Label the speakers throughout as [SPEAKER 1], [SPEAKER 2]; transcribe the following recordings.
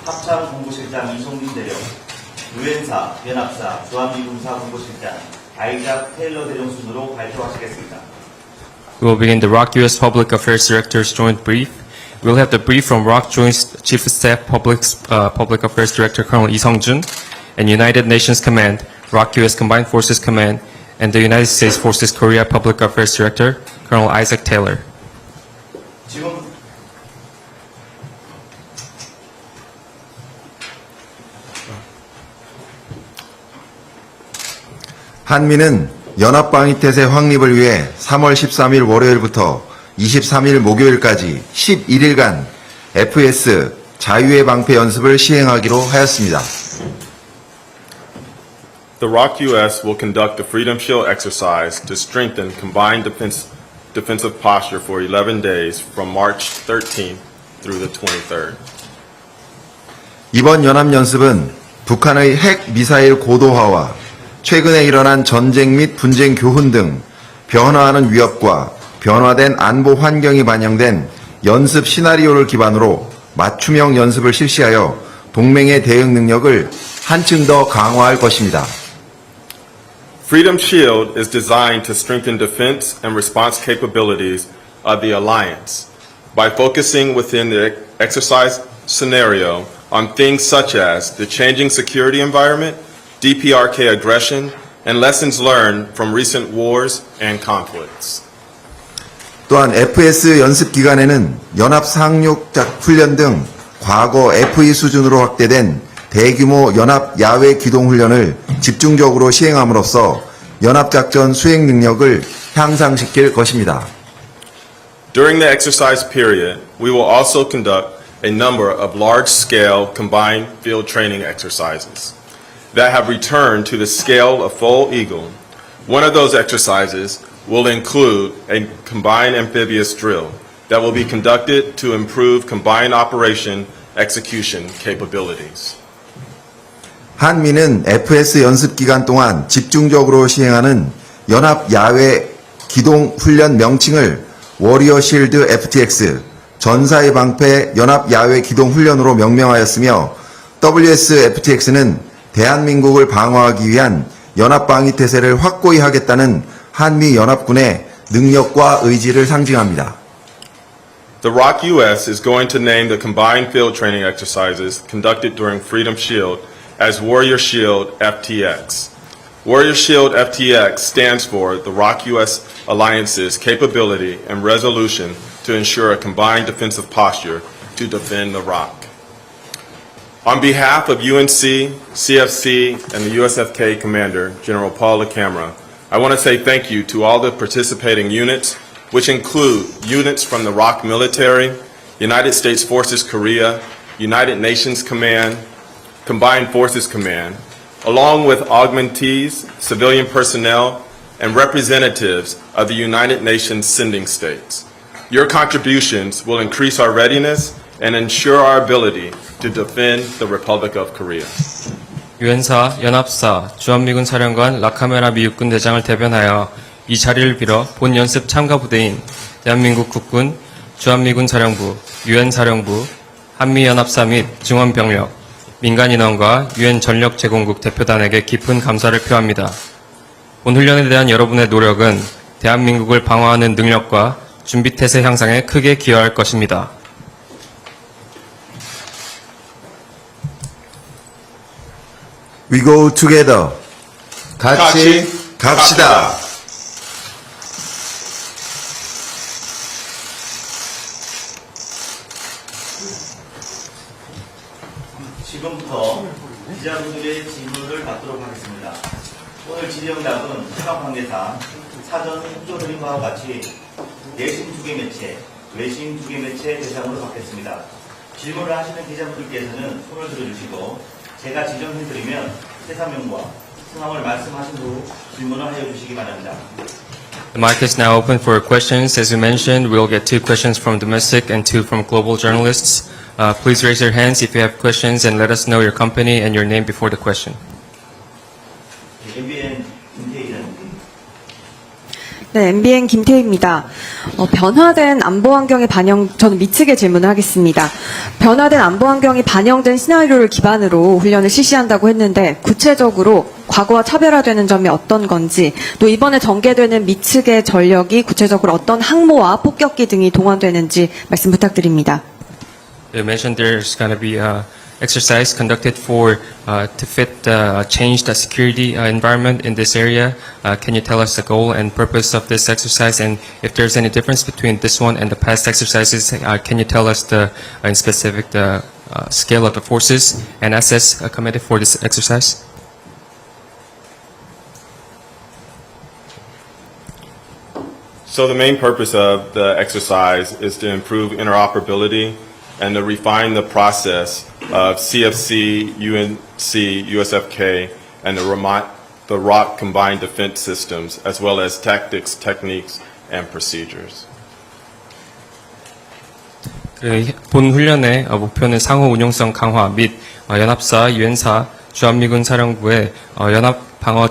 [SPEAKER 1] 합참 공보실장 이송민 대령, 유엔사, 연합사, 주한미군사 공보실장 아이작 테일러 대령 순으로 발표하시겠습니다.
[SPEAKER 2] We will begin the ROK U.S. Public Affairs Director's joint brief. We'll have the brief from ROK Joint Chief of Staff Public Affairs Director Colonel Lee Sung-jun and United Nations Command, ROK U.S. Combined Forces Command, and the United States Forces Korea Public Affairs Director Colonel Isaac Taylor.
[SPEAKER 1] 지금
[SPEAKER 3] 한미는 연합방위태세 확립을 위해 3월 13일 월요일부터 23일 목요일까지 11일간 FS 자유의 방패 연습을 시행하기로 하였습니다.
[SPEAKER 4] The ROK U.S. will conduct the Freedom Shield exercise to strengthen combined defensive posture for 11 days from March 13th through the 23rd.
[SPEAKER 3] 이번 연합연습은 북한의 핵 미사일 고도화와 최근에 일어난 전쟁 및 분쟁 교훈 등 변화하는 위협과 변화된 안보 환경이 반영된 연습 시나리오를 기반으로 맞춤형 연습을 실시하여 동맹의 대응 능력을 한층 더 강화할 것입니다.
[SPEAKER 4] Freedom Shield is designed to strengthen defense and response capabilities of the alliance by focusing within the exercise scenario on things such as the changing security environment, DPRK aggression, and lessons learned from recent wars and conflicts.
[SPEAKER 3] 또한 FS 연습 기간에는 연합 상륙작 훈련 등 과거 FE 수준으로 확대된 대규모 연합 야외 기동 훈련을 집중적으로 시행함으로써 연합작전 수행 능력을 향상시킬 것입니다.
[SPEAKER 4] During the exercise period, we will also conduct a number of large-scale combined field training exercises that have returned to the scale of full eagle. One of those exercises will include a combined amphibious drill that will be conducted to improve combined operation execution capabilities.
[SPEAKER 3] 한미는 FS 연습 기간 동안 집중적으로 시행하는 연합 야외 기동 훈련 명칭을 워리어 실드 FTX, 전사의 방패 연합 야외 기동 훈련으로 명명하였으며 WSFTX는 대한민국을 방어하기 위한 연합 방위 태세를 확고히 하겠다는 한미 연합군의 능력과 의지를 상징합니다.
[SPEAKER 4] The ROK U.S. is going to name the combined field training exercises conducted during Freedom Shield as Warrior Shield FTX. Warrior Shield FTX stands for the ROK U.S. Alliance's capability and resolution to ensure a combined defensive posture to defend the ROK. On behalf of UNC, CFC, and the USFK Commander, General Paul LaCamera, I want to say thank you to all the participating units, which include units from the ROK military, United States Forces Korea, United Nations Command, Combined Forces Command, along with augmentees, civilian personnel, and representatives of the United Nations sending states. Your contributions will increase our readiness and ensure our ability to defend the Republic of Korea.
[SPEAKER 2] 유엔사, 연합사, 주한미군 사령관 라카메라 미 육군 대장을 대변하여 이 자리를 빌어 본 연습 참가 부대인 대한민국 국군, 주한미군 사령부, 유엔 사령부, 한미연합사 및 증원병력, 민간인원과 유엔 전력 제공국 대표단에게 깊은 감사를 표합니다. 본 훈련에 대한 여러분의 노력은 대한민국을 방어하는 능력과 준비태세 향상에 크게 기여할 것입니다.
[SPEAKER 3] We go together. 같이 갑시다.
[SPEAKER 1] 지금부터 기자분들의 질문을 받도록 하겠습니다. 오늘 질의응답은 해당 관계상 사전 협조드린 바와 같이 내신 2개 매체, 외신 2개 매체 대상으로 받겠습니다. 질문을 하시는 기자분들께서는 손을 들어주시고 제가 지정해드리면 세사명과 성함을 말씀하신 후 질문을 해주시기 바랍니다.
[SPEAKER 2] The mic is now open for questions. As you mentioned, we'll get 2 questions from domestic and 2 from global journalists. Please raise your hands if you have questions and let us know your company and your name before the question.
[SPEAKER 1] MBN 김태희 기자님.
[SPEAKER 5] 네, MBN 김태희입니다. 변화된 안보 환경에 저는 미측에 질문을 하겠습니다. 변화된 안보 환경이 반영된 시나리오를 기반으로 훈련을 실시한다고 했는데 구체적으로 과거와 차별화되는 점이 어떤 건지, 또 이번에 전개되는 미측의 전력이 구체적으로 어떤 항모와 폭격기 등이 동원되는지 말씀 부탁드립니다.
[SPEAKER 2] You mentioned there's going to be exercise conducted to fit the changed security environment in this area. Can you tell us the goal and purpose of this exercise, and if there's any difference between this one and the past exercises? Can you tell us in specific the scale of the forces and assets committed for this exercise?
[SPEAKER 4] So the main purpose of the exercise is to improve interoperability and to refine the process of CFC, UNC, USFK, and the ROC combined defense systems, as well as tactics, techniques, and procedures.
[SPEAKER 2] 본 훈련의 목표는 상호 운용성 강화 및 연합사, 유엔사, 주한미군 사령부의 연합 방어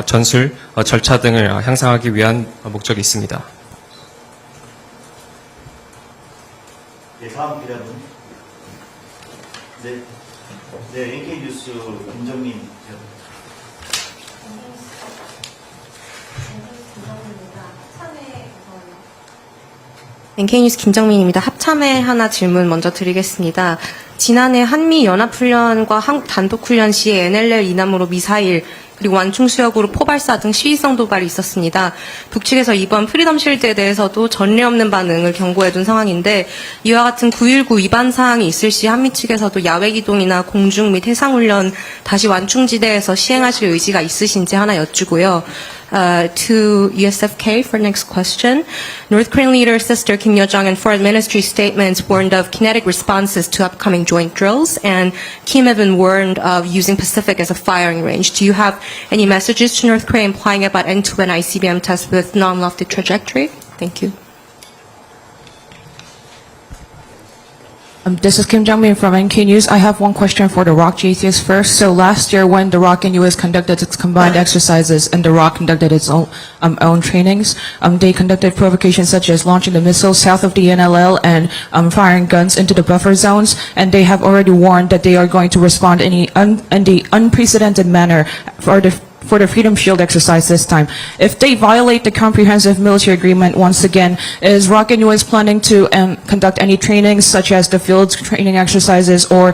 [SPEAKER 2] 전술 절차 등을 향상하기 위한 목적이 있습니다.
[SPEAKER 1] 네, 다음 기자분. 네, NK 뉴스 김정민 기자분.
[SPEAKER 6] NK뉴스 김정민입니다. 합참에 하나 질문 먼저 드리겠습니다. 지난해 한미 연합훈련과 한국 단독훈련 시에 NLL 이남으로 미사일 그리고 완충 수역으로 포발사 등 시위성 도발이 있었습니다. 북측에서 이번 프리덤 실드에 대해서도 전례 없는 반응을 경고해둔 상황인데, 이와 같은 9.19 위반 사항이 있을 시 한미 측에서도 야외 기동이나 공중 및 해상훈련 다시 완충지대에서 시행하실 의지가 있으신지 하나 여쭈고요. To USFK for next question. North Korean leader Sister Kim Yo-jong and foreign ministry statements warned of kinetic responses to upcoming joint drills, and Kim even warned of using Pacific as a firing range. Do you have any messages to North Korea implying about end-to-end ICBM tests with non-lofted trajectory? Thank you.
[SPEAKER 7] This is Kim Jong-min from NK News. I have one question for the ROC JTS first. So last year when the ROC and US conducted its combined exercises and the ROC conducted its own trainings, they conducted provocations such as launching the missiles south of the NLL and firing guns into the buffer zones. And they have already warned that they are going to respond in the unprecedented manner for the Freedom Shield exercise this time. If they violate the comprehensive military agreement once again, is ROC and US planning to conduct any trainings such as the field training exercises or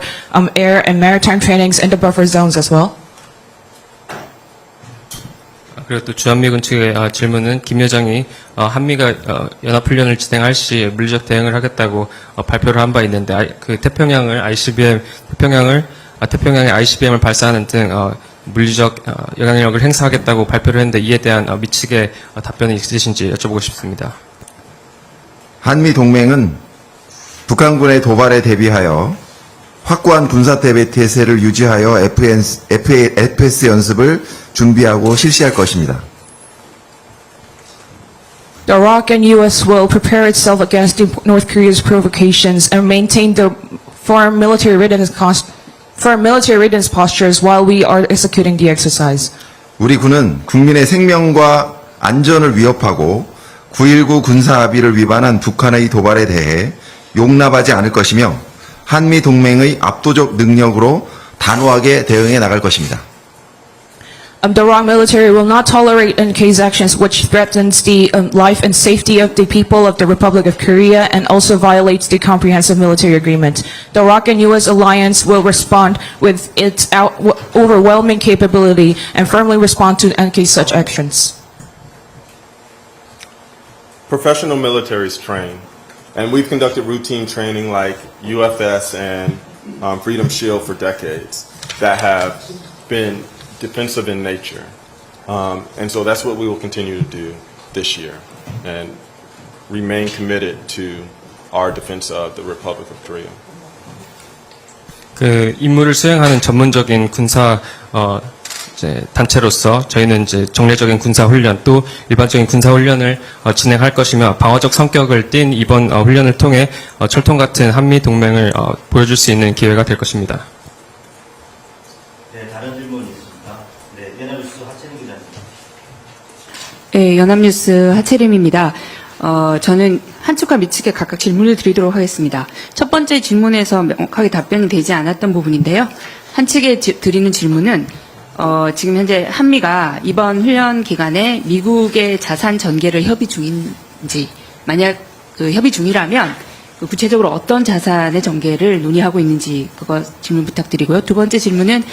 [SPEAKER 7] air and maritime trainings in the buffer zones as well?
[SPEAKER 2] 그리고 또 주한미군 측의 질문은 김 여정이 한미가 연합훈련을 진행할 시 물리적 대응을 하겠다고 발표를 한 바 있는데, 그 태평양에 ICBM을 발사하는 등 물리적 영향력을 행사하겠다고 발표를 했는데, 이에 대한 미 측의 답변이 있으신지 여쭤보고 싶습니다.
[SPEAKER 3] 한미 동맹은 북한군의 도발에 대비하여 확고한 군사 대비 태세를 유지하여 FPS 연습을 준비하고 실시할 것입니다.
[SPEAKER 7] The ROC and US will prepare itself against North Korea's provocations and maintain the firm military readiness postures while we are executing the exercise.
[SPEAKER 3] 우리 군은 국민의 생명과 안전을 위협하고 9.19 군사 합의를 위반한 북한의 도발에 대해 용납하지 않을 것이며 한미 동맹의 압도적 능력으로 단호하게 대응해 나갈 것입니다.
[SPEAKER 7] The ROC military will not tolerate NK's actions which threatens the life and safety of the people of the Republic of Korea and also violates the comprehensive military agreement. The ROC and US alliance will respond with its overwhelming capability and firmly respond to NK's such actions.
[SPEAKER 4] Professional militaries train, and we've conducted routine training like UFS and Freedom Shield for decades that have been defensive in nature. And so that's what we will continue to do this year and remain committed to our defense of the Republic of Korea.
[SPEAKER 2] 그 임무를 수행하는 전문적인 군사 단체로서 저희는 정례적인 군사 훈련 또 일반적인 군사 훈련을 진행할 것이며, 방어적 성격을 띤 이번 훈련을 통해 철통 같은 한미 동맹을 보여줄 수 있는 기회가 될 것입니다.
[SPEAKER 1] 네, 다른 질문이 있습니다. 네, 연합뉴스 하채민 기자님.
[SPEAKER 8] 네, 연합뉴스 하채림입니다. 저는 한측과 미측에 각각 질문을 드리도록 하겠습니다. 첫 번째 질문에서 명확하게 답변이 되지 않았던 부분인데요. 한측에 드리는 질문은 지금 현재 한미가 이번 훈련 기간에 미국의 자산 전개를 협의 중인지, 만약 그 협의 중이라면 구체적으로 어떤 자산의 전개를 논의하고 있는지 그거 질문 부탁드리고요. 두 번째 질문은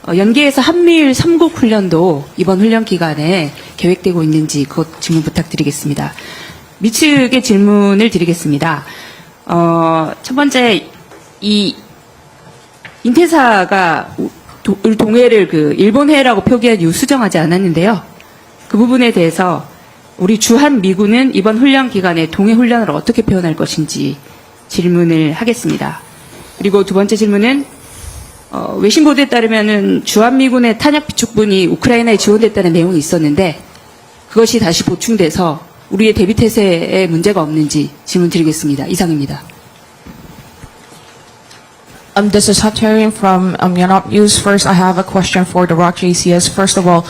[SPEAKER 8] 연계해서 한미일 3국 훈련도 이번 훈련 기간에 계획되고 있는지 그것 질문 부탁드리겠습니다. 미측의 질문을 드리겠습니다. 첫 번째, 이 인테사가 동해를 그 일본해라고 표기한 이후 수정하지 않았는데요. 그 부분에 대해서 우리 주한 미군은 이번 훈련 기간에 동해 훈련을 어떻게 표현할 것인지 질문을 하겠습니다. 그리고 두 번째 질문은 외신 보도에 따르면은 주한 미군의 탄약 비축분이 우크라이나에 지원됐다는 내용이 있었는데 그것이 다시 보충돼서 우리의 대비 태세에 문제가 없는지 질문 드리겠습니다. 이상입니다.
[SPEAKER 7] This is Hatarian from Yanop News. First, I have a question for the ROK JCS. First of all,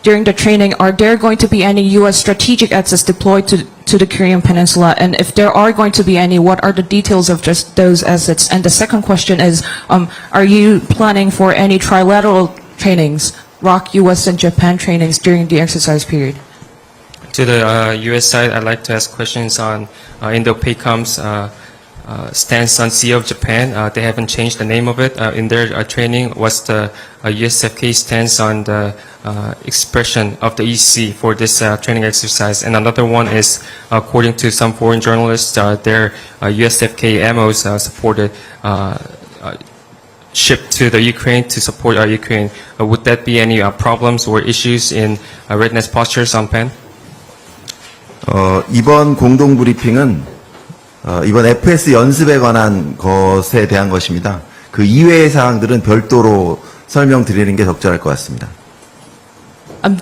[SPEAKER 7] during the training, are there going to be any U.S. strategic assets deployed to the Korean Peninsula? And if there are going to be any, what are the details of just those assets? And the second question is, are you planning for any trilateral trainings, ROK, U.S., and Japan trainings during the exercise period?
[SPEAKER 2] To the U.S. side, I'd like to ask questions on Indo-PACOM's stance on Sea of Japan. They haven't changed the name of it. In their training, what's the USFK stance on the expression of the EC for this training exercise? And another one is, according to some foreign journalists, their USFK ammos supported shipped to the Ukraine to support Ukraine. Would that be any problems or issues in readiness postures on PEN?
[SPEAKER 3] 이번 공동 브리핑은 이번 FS 연습에 관한 것에 대한 것입니다. 그 이외의 사항들은 별도로 설명드리는 게 적절할 것 같습니다.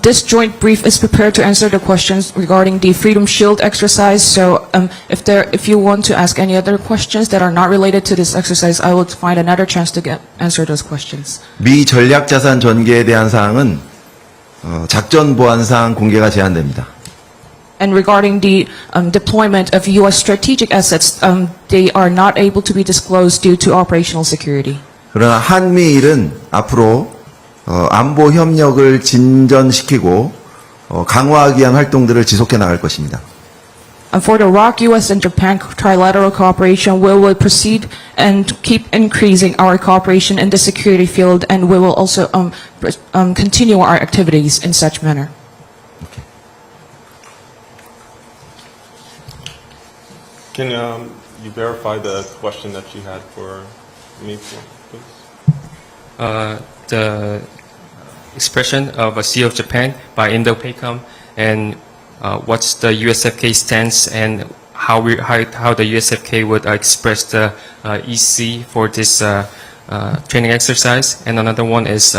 [SPEAKER 7] This joint brief is prepared to answer the questions regarding the Freedom Shield exercise. So, if you want to ask any other questions that are not related to this exercise, I will find another chance to answer those questions.
[SPEAKER 3] 미 전략 자산 전개에 대한 사항은 작전 보안상 공개가 제한됩니다.
[SPEAKER 7] And regarding the deployment of U.S. strategic assets, they are not able to be disclosed due to operational security.
[SPEAKER 3] 그러나 한미일은 앞으로 안보 협력을 진전시키고 강화하기 위한 활동들을 지속해 나갈 것입니다.
[SPEAKER 7] And for the ROK, U.S. and Japan trilateral cooperation, we will proceed and keep increasing our cooperation in the security field, and we will also continue our activities in such manner.
[SPEAKER 4] Can you verify the question that you had for me, please?
[SPEAKER 2] The expression of a Sea of Japan by Indo-PACOM, and what's the USFK stance, and how the USFK would express the EC for this training exercise. And another one is,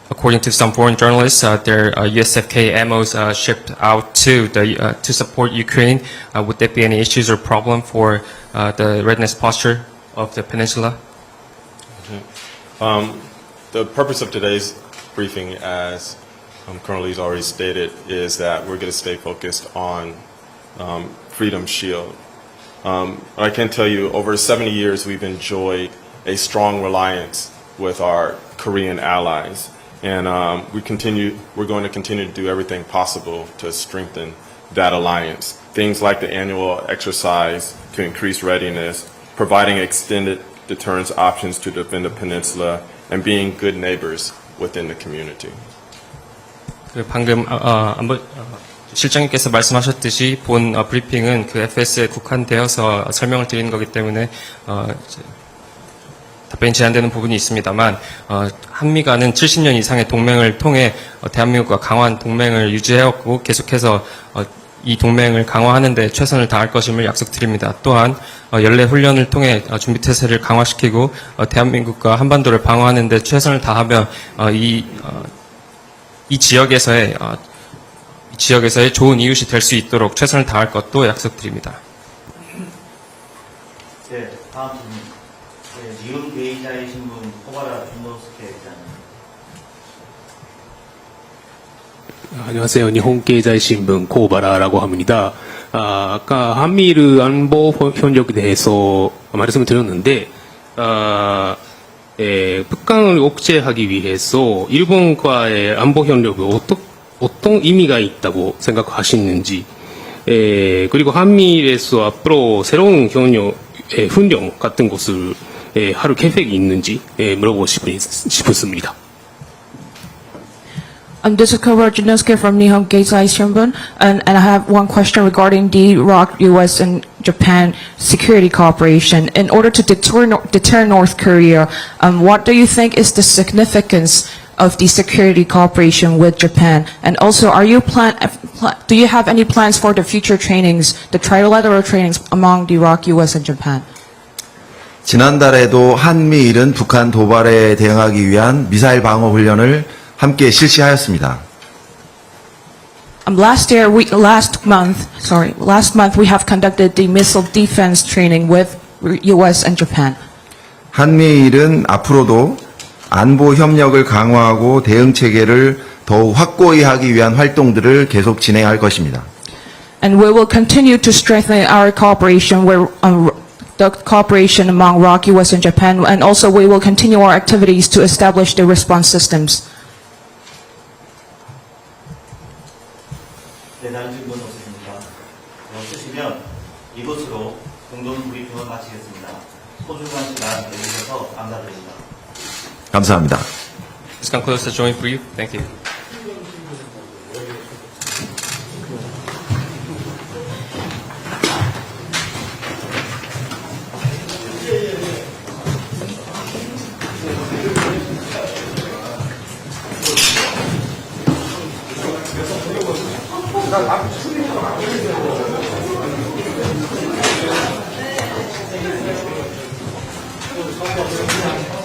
[SPEAKER 2] according to some foreign journalists, their USFK ammos shipped out to support Ukraine. Would there be any issues or problem for the readiness posture of the peninsula?
[SPEAKER 4] The purpose of today's briefing, as Colonel Lee's already stated, is that we're going to stay focused on Freedom Shield. I can tell you, over 70 years, we've enjoyed a strong reliance with our Korean allies. And we're going to continue to do everything possible to strengthen that alliance. Things like the annual exercise to increase readiness, providing extended deterrence options to defend the peninsula, and being good neighbors within the community.
[SPEAKER 2] 방금 실장님께서 말씀하셨듯이 본 브리핑은 그 FS에 국한되어서 설명을 드리는 거기 때문에 답변이 제한되는 부분이 있습니다만 한미 간은 70년 이상의 동맹을 통해 대한민국과 강화한 동맹을 유지해왔고 계속해서 이 동맹을 강화하는 데 최선을 다할 것임을 약속드립니다. 또한 연례 훈련을 통해 준비태세를 강화시키고 대한민국과 한반도를 방어하는 데 최선을 다하며 이 지역에서의 좋은 이웃이 될 수 있도록 최선을 다할 것도 약속드립니다.
[SPEAKER 1] 네, 다음 질문. 네, 미군 대의자이신 분, 호바라 준노스케 기자님.
[SPEAKER 9] 안녕하세요. 일본経済新聞 고바라라고 합니다. 아까 한미일 안보 협력에 대해서 말씀을 드렸는데, 북한을 억제하기 위해서 일본과의 안보 협력이 어떤 의미가 있다고 생각하시는지, 그리고 한미일에서 앞으로 새로운 훈련 같은 것을 할 계획이 있는지 물어보고 싶습니다.
[SPEAKER 7] This is Kobara Jinosuke from Nihon Keizai Shimbun, and I have one question regarding the ROK, U.S. and Japan security cooperation. In order to deter North Korea, what do you think is the significance of the security cooperation with Japan? And also, do you have any plans for the future trainings, the trilateral trainings among the ROK, U.S. and Japan?
[SPEAKER 3] 지난달에도 한미일은 북한 도발에 대응하기 위한 미사일 방어 훈련을 함께 실시하였습니다.
[SPEAKER 7] Last month we have conducted the missile defense training with U.S. and Japan.
[SPEAKER 3] 한미일은 앞으로도 안보 협력을 강화하고 대응 체계를 더욱 확고히 하기 위한 활동들을 계속 진행할 것입니다.
[SPEAKER 7] And we will continue to strengthen our cooperation the cooperation among ROK, U.S. and Japan, and also we will continue our activities to establish the response systems.
[SPEAKER 1] 네, 다른 질문 없으십니까? 없으시면 이것으로 공동 브리핑을 마치겠습니다. 소중한 시간 내주셔서 감사드립니다.
[SPEAKER 3] 감사합니다.
[SPEAKER 2] This concludes the joint brief. Thank you.
[SPEAKER 1] 네.